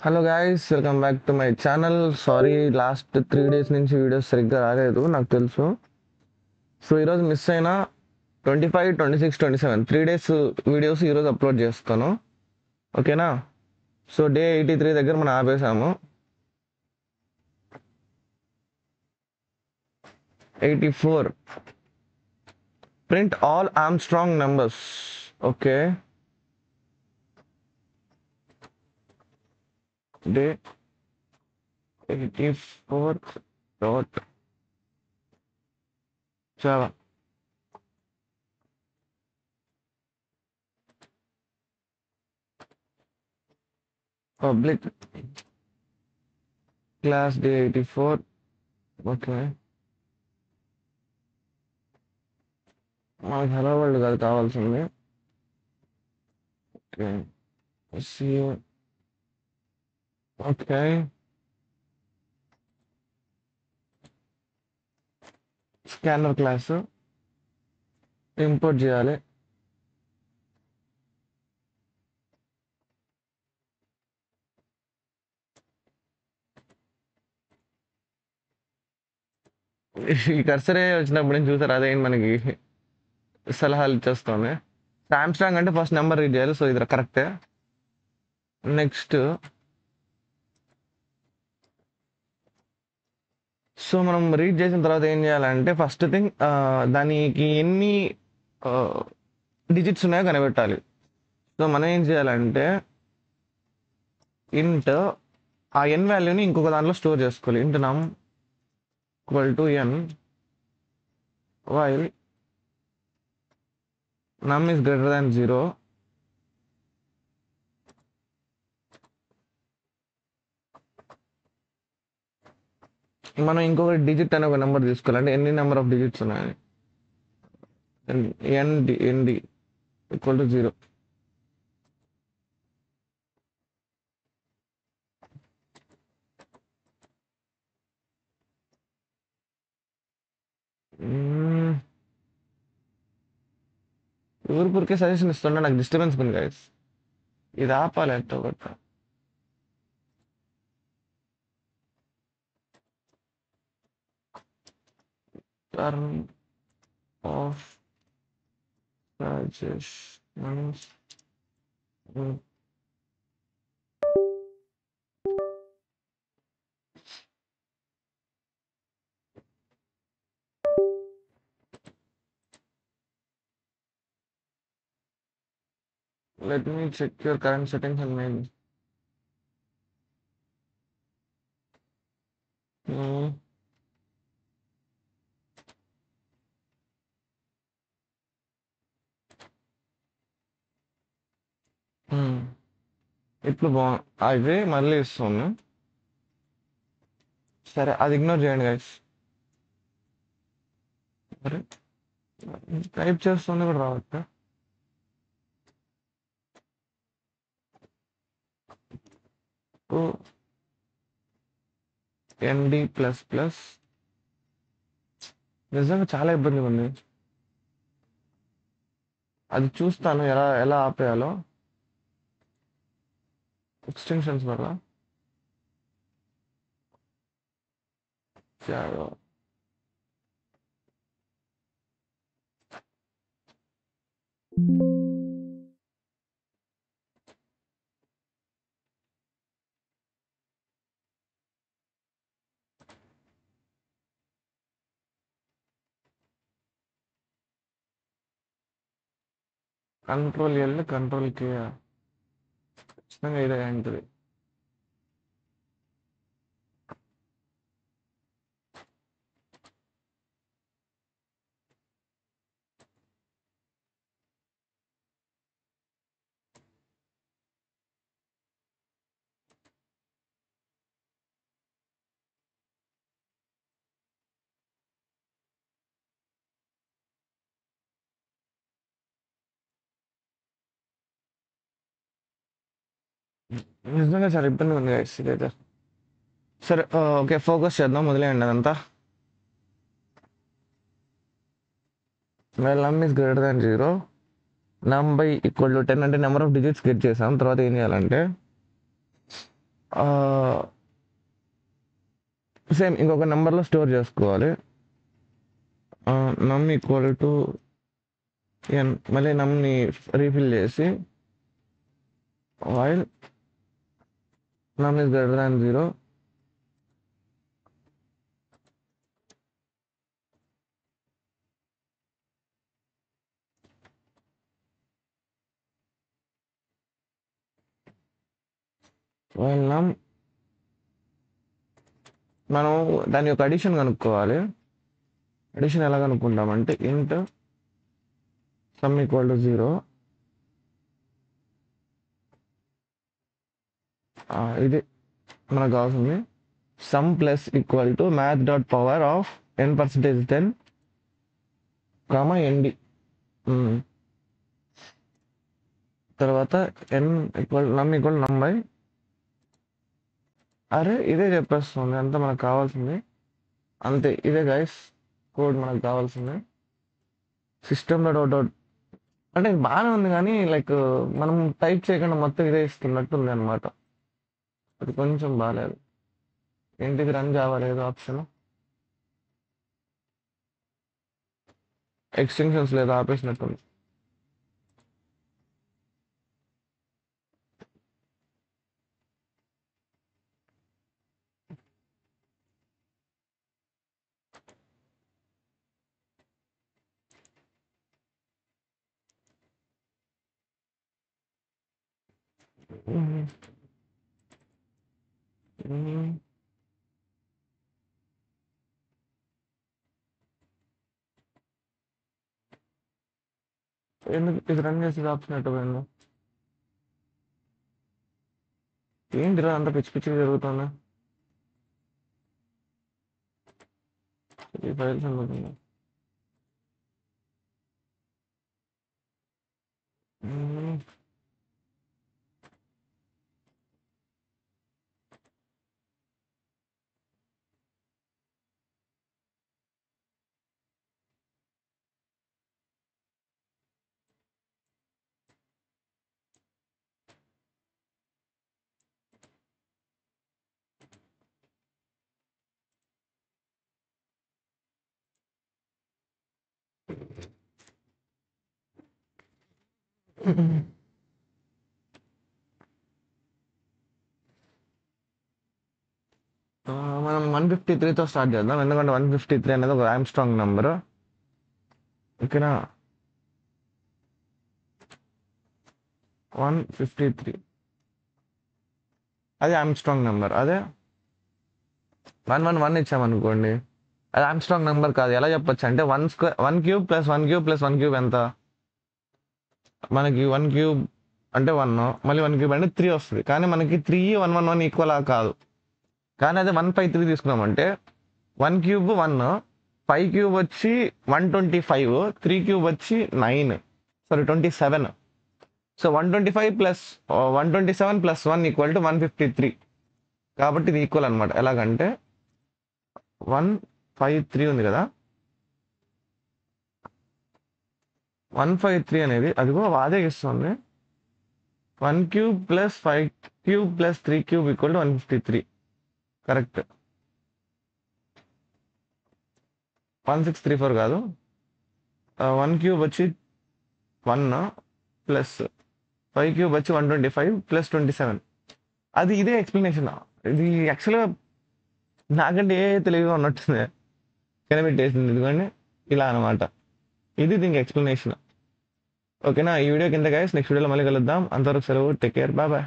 Hello guys, welcome back to my channel. Sorry, last 3 days నుంచి videos సరిగ్గా రాలేదు, నాకు తెలుసు. సో ఈరోజు మిస్ అయిన 25, 26, 27 3 డేస్ వీడియోస్ ఈరోజు అప్లోడ్ చేస్తాను. ఓకేనా? సో డే 83 దగ్గర మనం ఆపేసాము. 84 print all Armstrong numbers. Okay, day 84 dot Java. Public class day 84. Okay, మనకి హలో వరల్డ్ కాదు కావాల్సింది. Okay, okay, scanner class import చేయాలి. ఈ కర్సరే వచ్చినప్పుడు నేను చూసారు, అదే మనకి సలహాలు ఇచ్చేస్తుంది. సామ్సంగ్ అంటే ఫస్ట్ నెంబర్ రీడ్ చేయాలి, సో ఇది కరెక్టే. నెక్స్ట్, సో మనం రీడ్ చేసిన తర్వాత ఏం చేయాలంటే ఫస్ట్ థింగ్ దానికి ఎన్ని డిజిట్స్ ఉన్నాయో కనిపెట్టాలి. సో మనం ఏం చేయాలంటే ఇంట్ ఆ ఎన్ వాల్యూని ఇంకొక దాంట్లో స్టోర్ చేసుకోవాలి. ఇంట్ నమ్ ఈక్వల్ టు ఎన్ వైల్ నమ్ ఈస్ గ్రేటర్ దాన్ 0. మనం ఇంకొక డిజిట్ అనే ఒక నెంబర్ తీసుకోవాలి, అంటే ఎన్ని నెంబర్ ఆఫ్ డిజిట్స్ ఉన్నాయని. ND equal to 0. ఊరికే సజెషన్ ఇస్తుంటే నాకు డిస్టర్బెన్స్ ఉంది గైస్. ఇది ఆపాలి ఎట్టో ఒకటి. Turn off suggestions. Let me check your current settings and mail. Hmm. Hmm. ఇప్పుడు అదే మళ్ళీ ఇస్తాను. సరే, అది ఇగ్నోర్ చేయండి గైస్. సరే, టైప్ చేస్తుంది కూడా రావచ్చా? ND plus plus. నిజంగా చాలా ఇబ్బందిగా ఉంది. అది చూస్తాను ఎలా ఎలా ఆపేయాలో. ఎక్స్టెన్షన్స్ వల్ల కంట్రోల్ ఎల్ కంట్రోల్ కే ఖచ్చితంగా ఇదే ఉంటుంది. నిజంగా చాలా ఇబ్బందిగా ఉంది గైస్ ఇదైతే. సరే, ఓకే, ఫోకస్ చేద్దాం, వదిలేయండి అదంతా. నమ్ ఈస్ గ్రేటర్ దాన్ 0. నమ్ బై ఈక్వల్ టు 10 అంటే నెంబర్ ఆఫ్ డిజిట్స్ గెట్ చేసాం. తర్వాత ఏం చేయాలంటే సేమ్ ఇంకొక నెంబర్లో స్టోర్ చేసుకోవాలి. నమ్ ఈక్వల్ టు ఎన్, మళ్ళీ నమ్ని రీఫిల్ చేసి వైల్ నమ్ ఇస్ గ్రేటర్ దాన్ 0 వైల్ నమ్, మనం దాని యొక్క అడిషన్ కనుక్కోవాలి. అడిషన్ ఎలా కనుక్కుంటామంటే ఇంట్ సమ్ ఈక్వల్ టు 0, ఇది మనకు కావాల్సింది. Sum plus equal to math dot power of n%10 ND. తర్వాత n ఈక్వల్ నమ్ ఈక్వల్ నమ్ బై, అరే ఇదే చెప్పేస్తుంది అంత మనకు కావాల్సింది. అంతే, ఇదే గైస్ కోడ్ మనకు కావాల్సింది. సిస్టమ్ డాట్ అంటే ఇది బాగానే ఉంది కానీ లైక్ మనం టైప్ చేయకుండా మొత్తం ఇదే ఇస్తున్నట్టు ఉంది అనమాట. అది కొంచెం బాగాలేదు. ఏంటిది రన్ కావలేదు ఆప్షన్, ఎక్స్టెన్షన్స్ లేదా ఆపేసినట్టుంది. ఎందుకు ఇది రన్ చేసేది ఆప్షన్ ఎట్టు పోయిందో ఏంటిరా అంత పిచ్చి పిచ్చిగా జరుగుతుంది. ఈ ఫైల్స్ అందుతుంది. మనం 153తో స్టార్ట్ చేద్దాం, ఎందుకంటే 153 అనేది ఒక ఆమ్స్ట్రాంగ్ నెంబర్. ఓకేనా, 153 అది ఆమ్స్ట్రాంగ్ నెంబర్. అదే 111 ఇచ్చామనుకోండి, అది ఆమ్స్ట్రాంగ్ నెంబర్ కాదు. ఎలా చెప్పొచ్చు అంటే 1³ + 1³ + 1³ ఎంత, మనకి 1³ అంటే 1, మళ్ళీ 1³ అంటే 3 వస్తుంది. కానీ మనకి 3 111 ఈక్వల్ కాదు. కానీ అదే 153 తీసుకున్నామంటే 1³ 1, 5³ వచ్చి 125, 3³ వచ్చి 9, సారీ 27. సో 125 + 127 + 1 = 153. కాబట్టి ఇది ఈక్వల్ అనమాట. ఎలాగంటే 153 ఉంది కదా, 153 అనేది అదిగో అదే ఇస్తుంది. 1³ + 5³ + 3³ = 153. కరెక్ట్. 1634 కాదు, 1³ వచ్చి 1 ప్లస్ 5³ వచ్చి 125 + 27. అది ఇదే ఎక్స్ప్లెనేషన్. ఇది యాక్చువల్గా నాకంటే తెలివిగా ఉన్నట్టుంది కనిపెట్టేసింది. ఎందుకంటే ఇలా అనమాట, ఇది దీనికి ఎక్స్ప్లెనేషన్. ఓకేనా, ఈ వీడియో కింద గైస్ నెక్స్ట్ వీడియోలో మళ్ళీ కలుద్దాం. అంతవరకు సెలవు, టేక్ కేర్, బాయ్ బాయ్.